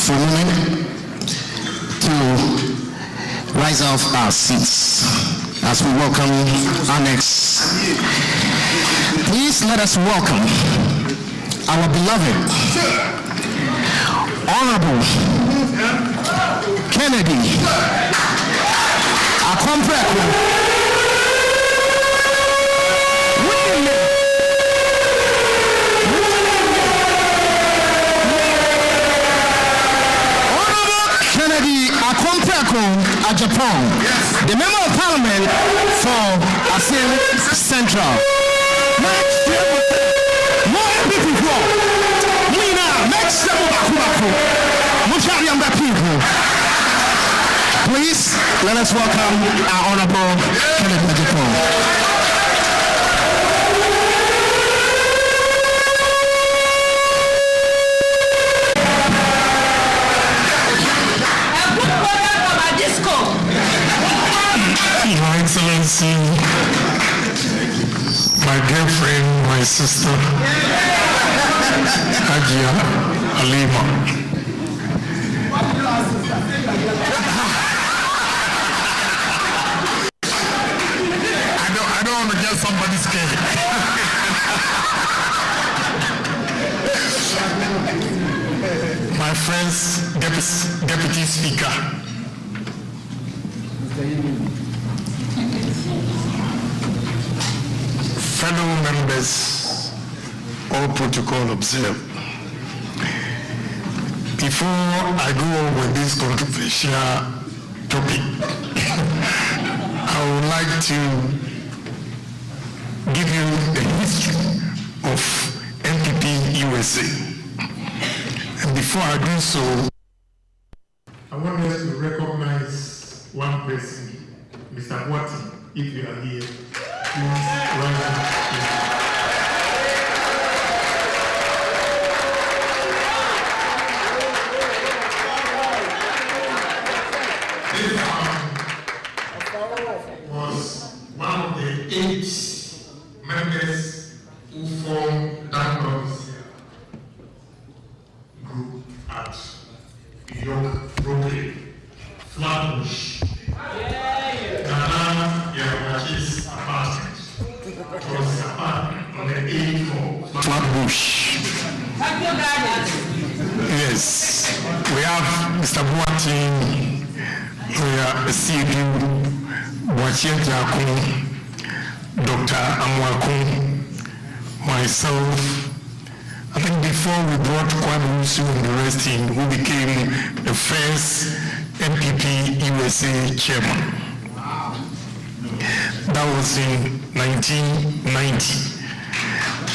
for a moment to rise off our seats as we welcome our next. Please let us welcome our beloved, Honorable Kennedy Agyapong. Agyapong, the Member of Parliament for Asin Central. More people. Please let us welcome our Honorable Kennedy Agyapong. Your Excellency, my girlfriend, my sister, Agyapong. I don't want to get somebody scared. My friends, Deputy Speaker, fellow members, all protocol observed. Before I go on with this controversial topic, I would like to give you the history of NPP USA. And before I do so, I want us to recognize one person, Mr. Watson, if you are here. Please rise up. Was one of the 8 members who formed Dandom's group at York Brooklyn, Flatbush. Ghana, Yamachi's apartment. It was his apartment on the 8th floor, Flatbush. Yes, we have Mr. Boating. We are CB Agyapong, Dr. Amwakun, myself. I think before we brought Kwame Wusu and the rest in, who became the first NPP USA chairman. That was in 1990.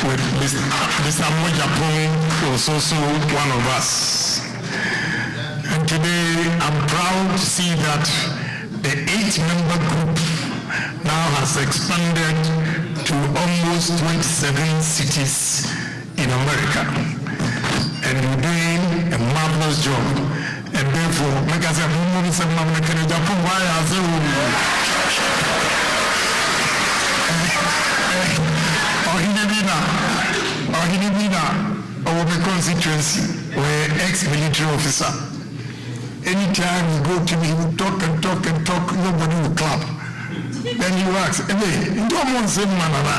With Mr. Agyapong was also one of us. And today I'm proud to see that the 8-member group now has expanded to almost 27 cities in America. And you're doing a marvelous job. And therefore, make us a moment of Agyapong, why are our constituency, we're ex-military officer. Anytime you go to me, you talk and talk and talk, nobody will clap. Then you ask, hey, you almost say manana,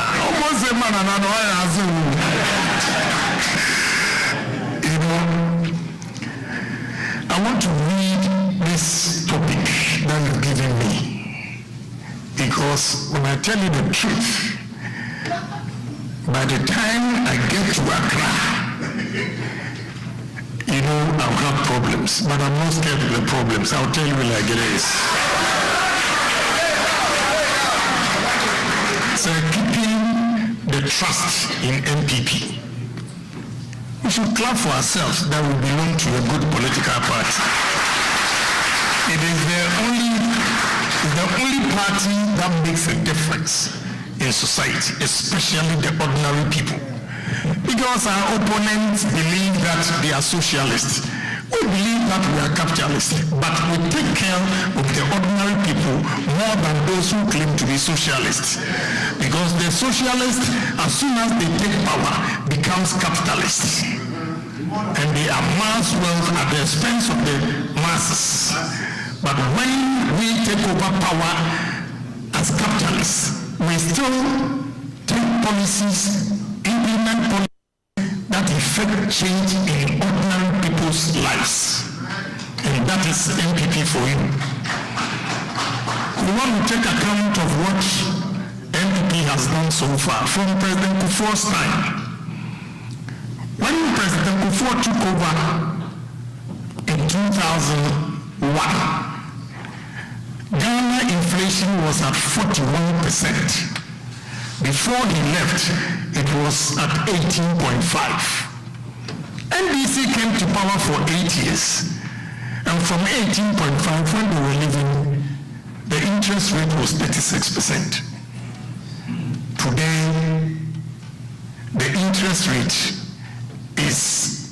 you know, I want to read this topic that you've given me, because when I tell you the truth, by the time I get to Accra, you know, I'll have problems, but I'm not scared of the problems. I'll tell you like it is. So keeping the trust in NPP, we should clap for ourselves that we belong to a good political party. It is the only party that makes a difference in society, especially the ordinary people. Because our opponents believe that they are socialists. We believe that we are capitalists, but we take care of the ordinary people more than those who claim to be socialists. Because the socialists, as soon as they take power, becomes capitalists. and they amass wealth at the expense of the masses. But when we take over power as capitalists, we still take policies, implement policies that effect change in ordinary people's lives. And that is MPP for you. We want to take account of what MPP has done so far from President Kufuor's time. When President Kufuor took over in 2001, Ghana inflation was at 41%. Before he left, it was at 18.5. NDC came to power for 8 years, and from 18.5, when they were leaving, the interest rate was 36%. Today, the interest rate is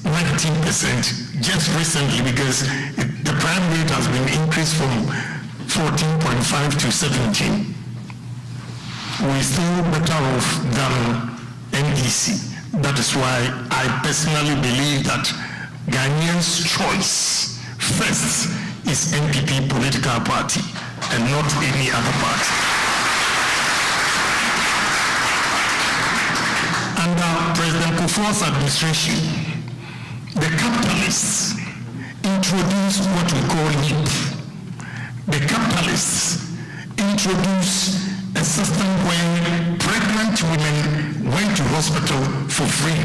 19% just recently, because the prime rate has been increased from 14.5 to 17. We're still better off than NDC. That is why I personally believe that Ghanaians' choice first is NPP political party and not any other party. Under President Kufuor's administration, the capitalists introduced what we call LEAP. The capitalists introduced a system where pregnant women went to hospital for free.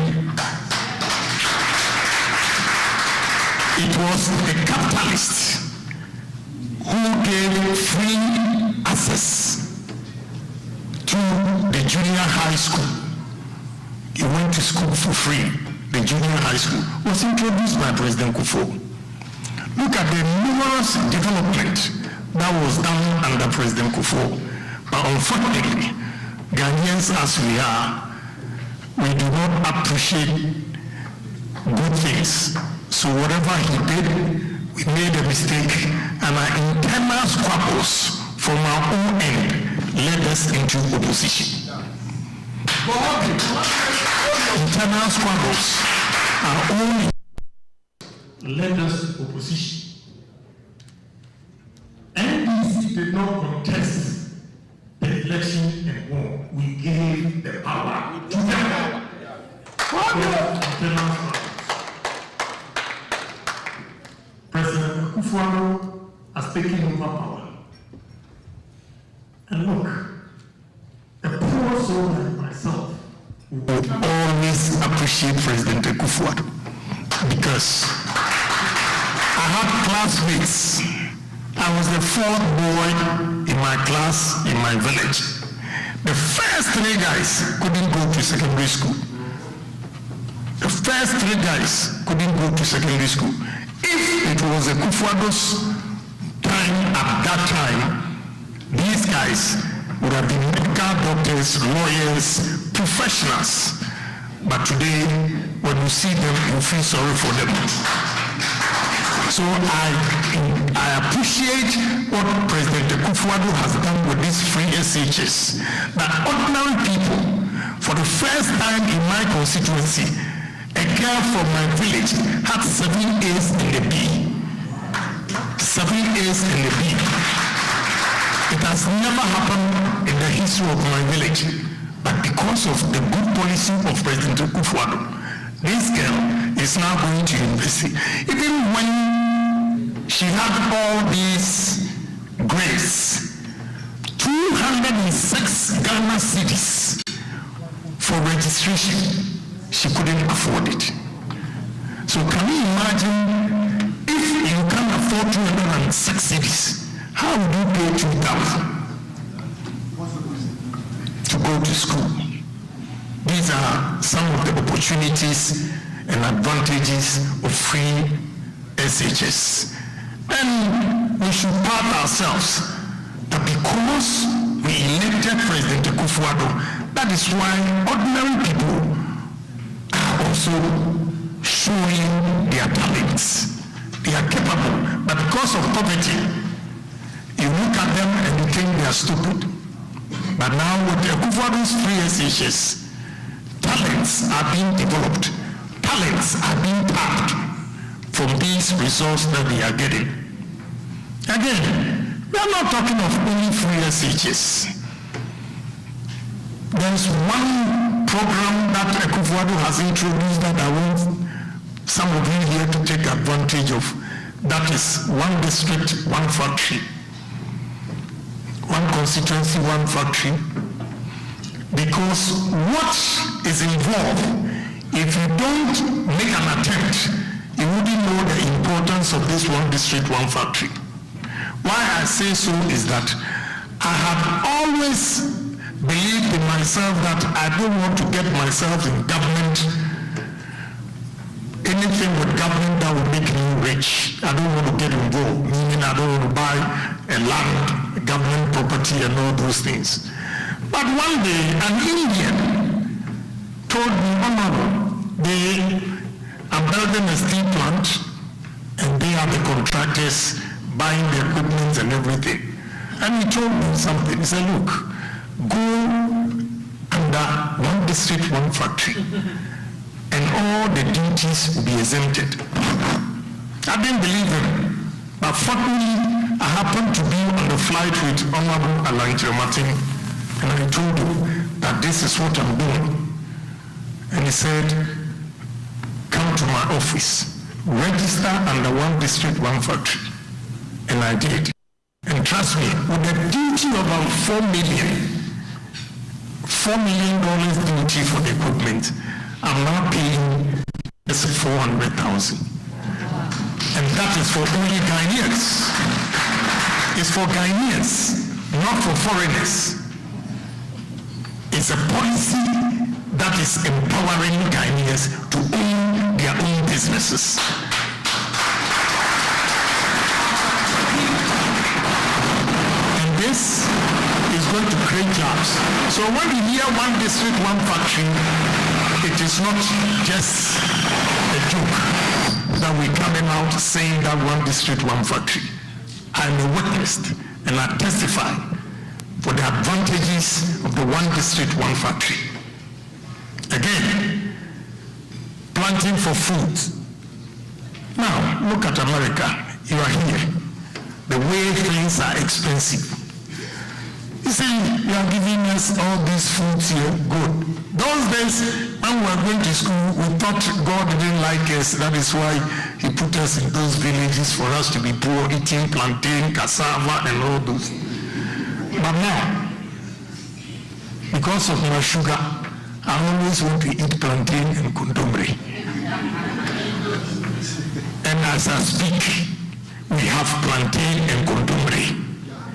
It was the capitalists who gave free access to the junior high school. You went to school for free. The junior high school was introduced by President Kufuor. Look at the numerous development that was done under President Kufuor. But unfortunately, Ghanaians as we are, we do not appreciate good things. So whatever he did, we made a mistake, and our internal squabbles from our own end led us into opposition. Internal squabbles, our own led us to opposition. NDC did not contest the election and won. We gave the power to them. President Kufuor has taken over power. And look, a poor soul like myself will always appreciate President Kufuor, because I had classmates. I was the fourth boy in my class in my village. The first 3 guys couldn't go to secondary school. The first 3 guys couldn't go to secondary school. If it was a Kufuor's time at that time, these guys would have been medical doctors, lawyers, professionals. But today, when you see them, you feel sorry for them. So I appreciate what President Kufuor has done with these free SHS. That ordinary people, for the first time in my constituency, a girl from my village had 7 A's in the B. 7 A's in the B. It has never happened in the history of my village. But because of the good policy of President Kufuor, this girl is now going to university. Even when she had all these grades, 206 Ghana cedis for registration, she couldn't afford it. So can you imagine if you can't afford 206 cedis, how would you pay 2,000 to go to school? These are some of the opportunities and advantages of free SHS. And we should pat ourselves that because we elected President Kufuor, that is why ordinary people are also showing their talents. They are capable, but because of poverty, you look at them and you think they are stupid. But now with the Kufuor's free SHS, talents are being developed. talents are being tapped from these resources that they are getting. Again, we are not talking of only free SHS. There's one program that Akufo-Addo has introduced that I want some of you here to take advantage of. That is one district, one factory. One constituency, one factory. Because what is involved, if you don't make an attempt, you wouldn't know the importance of this one district, one factory. Why I say so is that I have always believed in myself that I don't want to get myself in government, anything with government that will make me rich. I don't want to get involved, meaning I don't want to buy a land, government property and all those things. But one day, an Indian told me, they are building a steel plant and they are the contractors buying the equipment and everything. And he told me something. He said, look, go under one district, one factory, and all the duties will be exempted. I didn't believe him, but fortunately, I happened to be on the flight with Honorable Alain Martin, and I told him that this is what I'm doing. And he said, come to my office, register under one district, one factory. And I did. And trust me, with the duty of about $4 million duty for the equipment, I'm now paying just $400,000. And that is for only Ghanaians. It's for Ghanaians, not for foreigners. It's a policy that is empowering Ghanaians to own their own businesses. And this is going to create jobs. So when you hear one district, one factory, it is not just a joke that we're coming out saying that one district, one factory. I'm a witness and I testify for the advantages of the one district, one factory. Again, planting for food. Now, look at America. You are here. The way things are expensive. You see, you are giving us all these foods here. Good. Those days, when we were going to school, we thought God didn't like us. That is why he put us in those villages for us to be poor, eating plantain, cassava, and all those. But now, because of my sugar, I always want to eat plantain and condombre. And as I speak, we have plantain and condombre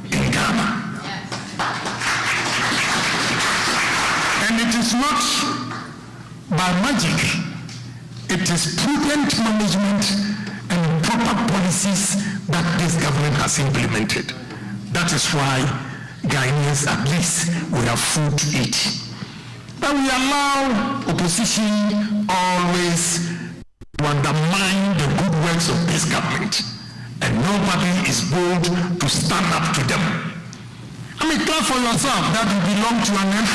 in Ghana. And it is not by magic. It is prudent management and proper policies that this government has implemented. That is why Ghanaians, at least, we have food to eat. But we allow opposition always to undermine the good works of this government. And nobody is bold to stand up to them. I mean, clap for yourself that you belong to an MP.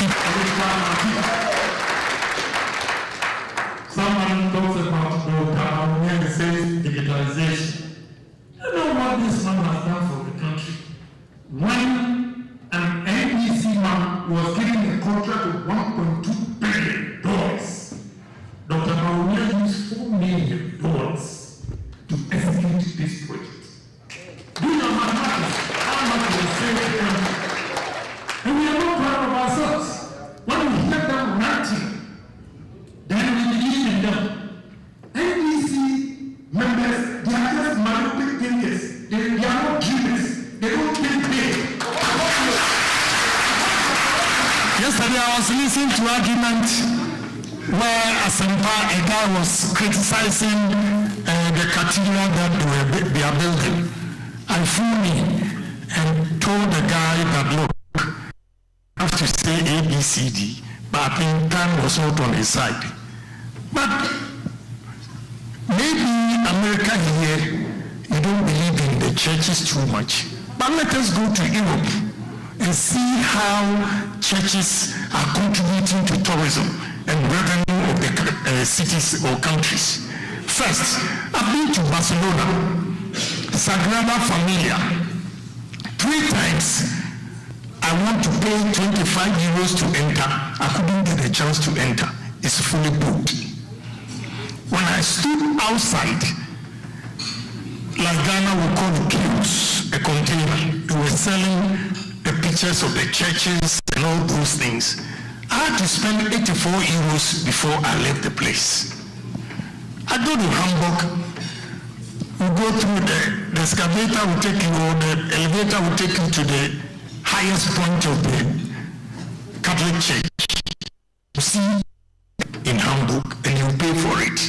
Someone talks about the when he says digitalization. You know what this man has done for the country? When an NEC man was given a contract of $1.2 billion, Dr. Bawumia used $4 million to execute this project. Do you know how much we save them? And we are not proud of ourselves. When we hear them ranting, then we believe in them. NDC members, they are just myopic thinkers. They are not dreamers. They don't think big. Yesterday I was listening to argument where a guy was criticizing the cathedral that they are building. I flew in and told the guy that, look, I have to say A, B, C, D, but I think time was not on his side. But maybe America here, you don't believe in the churches too much. But let us go to Europe and see how churches are contributing to tourism and revenue of the cities or countries. First, I've been to Barcelona, Sagrada Familia. 3 times I want to pay 25 euros to enter. I couldn't get a chance to enter. It's fully booked. When I stood outside, like Ghana would call it kiosks, a container, they were selling the pictures of the churches and all those things. I had to spend 84 euros before I left the place. I go to Hamburg, we go through the excavator will take you, or the elevator will take you to the highest point of the Catholic Church. You see in Hamburg, and you pay for it.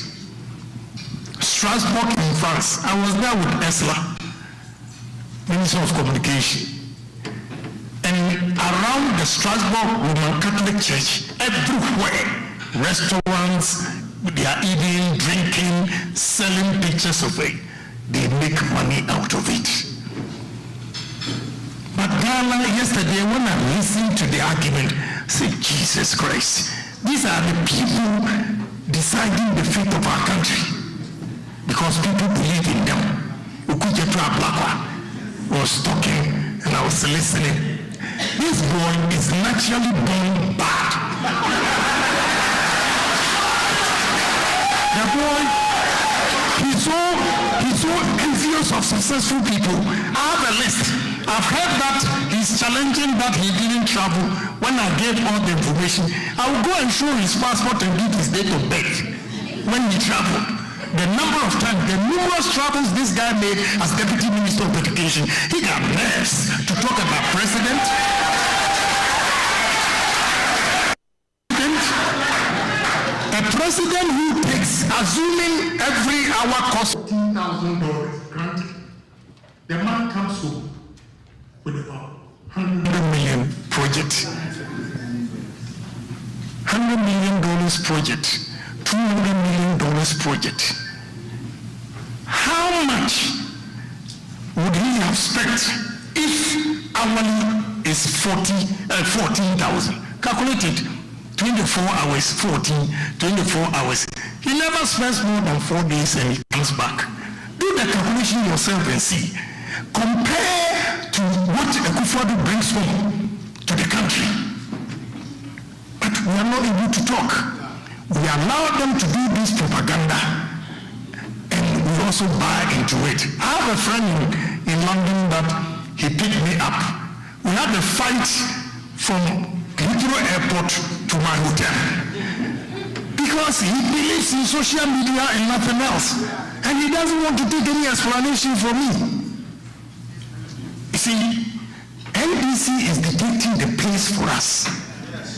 Strasbourg in France, I was there with Esla, Minister of Communication. And around the Strasbourg Roman Catholic Church, everywhere, restaurants, they are eating, drinking, selling pictures of it. They make money out of it. But Ghana, yesterday, when I listened to the argument, I said, Jesus Christ, these are the people deciding the fate of our country. Because people believe in them. Ukujetu Ablakwa was talking, and I was listening. This boy is naturally born bad. The boy, he's so envious of successful people. I have a list. I've heard that he's challenging that he didn't travel. When I gave all the information, I will go and show his passport and give his date of birth when he traveled. The number of times, the numerous travels this guy made as Deputy Minister of Education, he got nerves to talk about president. A president who takes, assuming every hour costs $15,000, granted, the man comes home with about $100 million project, $100 million project, $200 million project. How much would he have spent if hourly is 14,000? Calculated 24 hours, 24 hours. He never spends more than 4 days and he comes back. Do the calculation yourself and see. Compare to what Akufo-Addo brings home to the country. But we are not able to talk. We allow them to do this propaganda, and we also buy into it. I have a friend in London that he picked me up. We had a fight from Heathrow Airport to my hotel because he believes in social media and nothing else, and he doesn't want to take any explanation from me. You see, NBC is dictating the pace for us.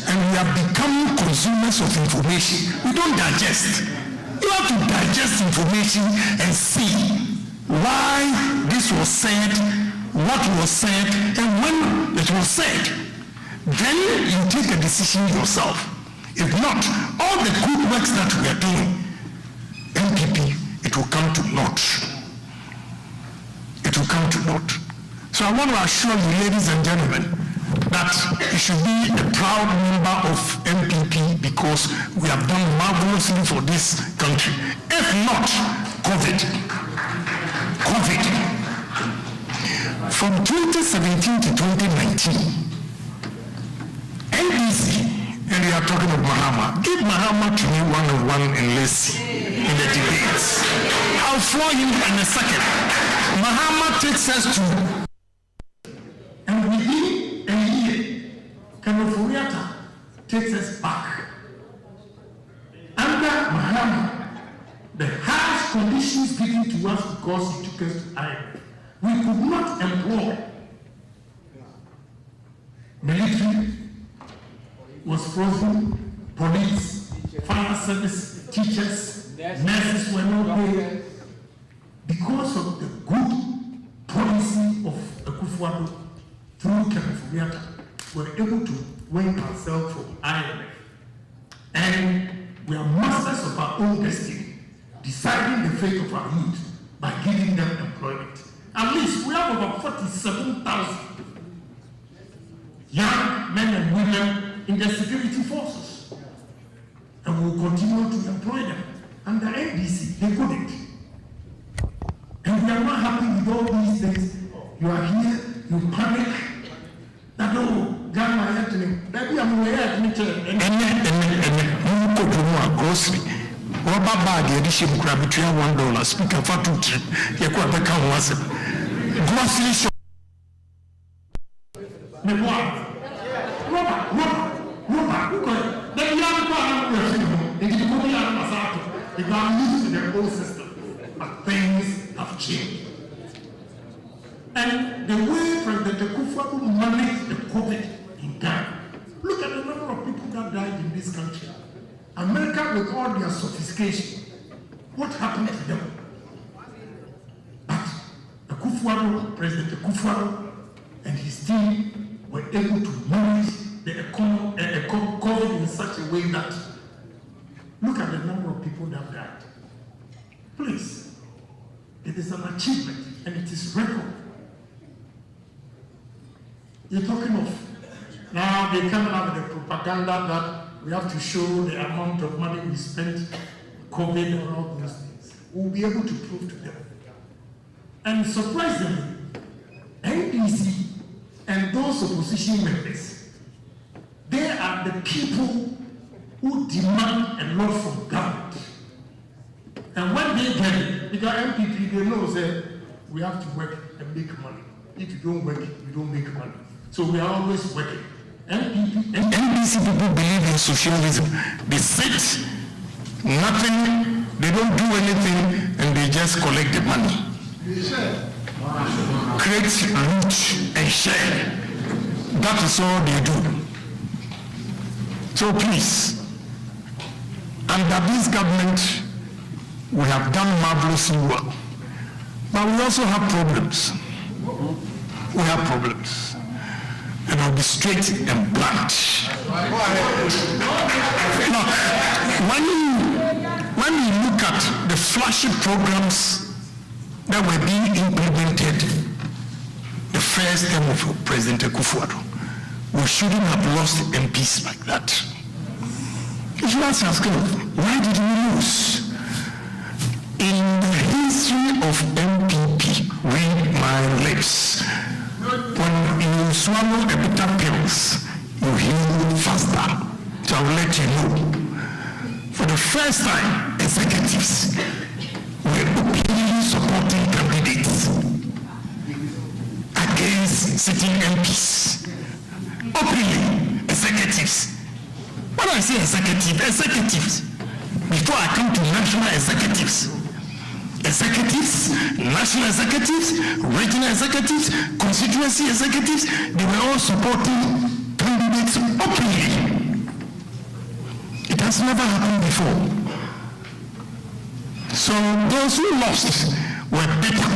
And we are becoming consumers of information. We don't digest. You have to digest information and see why this was said, what was said, and when it was said. Then you take a decision yourself. If not, all the good works that we are doing, MPP, it will come to naught. It will come to naught. So I want to assure you, ladies and gentlemen, that you should be a proud member of MPP because we have done marvelously for this country. If not, COVID. From 2017 to 2019, NBC, and we are talking of Mahama. Give Mahama to me one-on-one and let's see in the debates. I'll floor him in a second. Mahama takes us to, and within a year, Kanofuriata takes us back. Under Mahama, the harsh conditions given to us because he took us to IMF, we could not employ. Military was frozen, police, fire service, teachers, nurses were not paid. Because of the good policy of Akufo-Addo through Kanofuriata, we were able to win ourselves from IMF. And we are masters of our own destiny, deciding the fate of our youth by giving them employment. At least we have about 47,000 young men and women in the security forces. And we will continue to employ them. Under NDC, they couldn't. And we are not happy with all these things. You are here, you panic. That Ghana happening. Maybe I'm aware of me. And go to grocery. Rubber bag edition crab between $1. Speaker for 2 trip. You could have become once. Grocery shop. Then you have the ground to the whole system. But things have changed. And the way President Kufuor managed the COVID in Ghana. Look at the number of people that died in this country. America, with all their sophistication, what happened to them? But President Kufuor and his team were able to manage the COVID in such a way that, look at the number of people that died. Please, it is an achievement and it is record. You're talking of, now they come out with the propaganda that we have to show the amount of money we spent, COVID and all those things. We'll be able to prove to them. And surprisingly, NDC and those opposition members, they are the people who demand a lot from government. And when they get it, because MPP, they know that we have to work and make money. If you don't work, you don't make money. So we are always working. NDC people believe in socialism. They sit, nothing, they don't do anything, and they just collect the money. Create, loot, and share. That is all they do. So please, under this government, we have done marvelously well. But we also have problems. We have problems. And I'll be straight and blunt. Look, when you look at the flashy programs that were being implemented the first term of President Kufuor, we shouldn't have lost MPs like that. You should ask yourself, why did we lose? In the history of MPP, read my lips, when you swallow the bitter pills, you heal faster. So I will let you know. For the first time, executives were openly supporting candidates against sitting MPs. Openly, executives. When I say executives, before I come to national executives, national executives, regional executives, constituency executives, they were all supporting candidates openly. It has never happened before. So those who lost were bitter.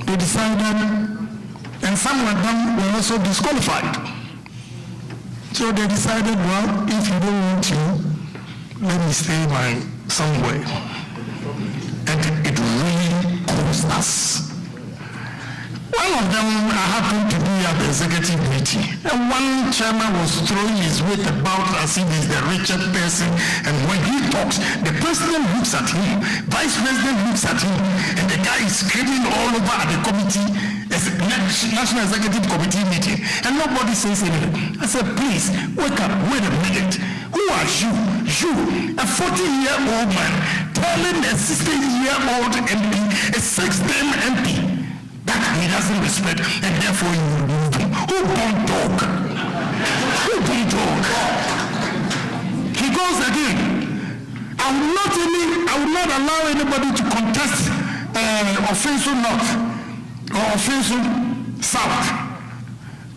They decided, and some of them were also disqualified. So they decided, well, if you don't want to, let me stay somewhere. And it really cost us. One of them happened to be at the executive meeting, and one chairman was throwing his weight about as if he's the richest person, and when he talks, the president looks at him, vice president looks at him, and the guy is screaming all over at the committee, National Executive Committee meeting, and nobody says anything. I said, please, wake up, wait a minute. Who are you? You, a 40-year-old man, telling a 60-year-old MP, a 6-term MP, that he doesn't respect, and therefore you will remove him. Who don't talk? Who don't talk? He goes again. I will not allow anybody to contest offensive north or offensive south.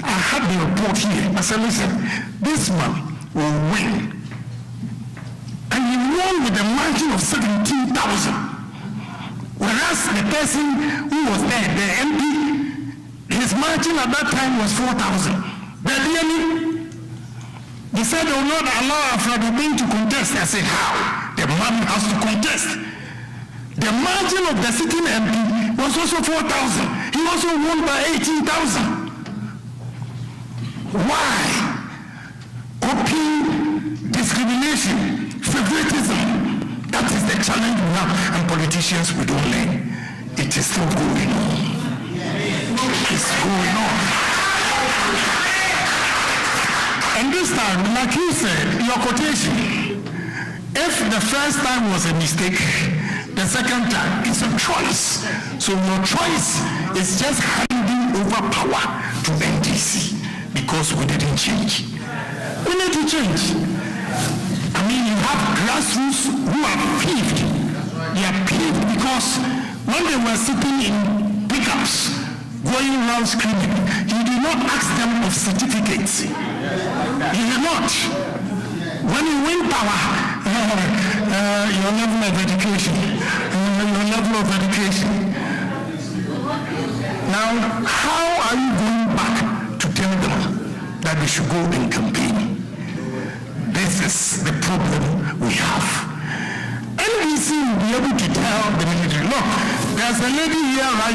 I had the report here. I said, listen, this man will win. And he won with a margin of 17,000. Whereas the person who was there, the MP, his margin at that time was 4,000. They said they will not allow Afro-Dublin to contest. I said, how? The man has to contest. The margin of the sitting MP was also 4,000. He also won by 18,000. Why? Copying discrimination, favoritism. That is the challenge we have, and politicians, we don't learn. It is still going on. It's going on. And this time, like you said, your quotation, if the first time was a mistake, the second time is a choice. So your choice is just handing over power to NDC because we didn't change. We need to change. I mean, you have grassroots who are peeved. They are peeved because when they were sitting in pickups, going around screaming, you did not ask them of certificates. You did not. When you win power, your level of education, Now, how are you going back to tell them that they should go and campaign? This is the problem we have. NBC will be able to tell the military, look, there's a lady here right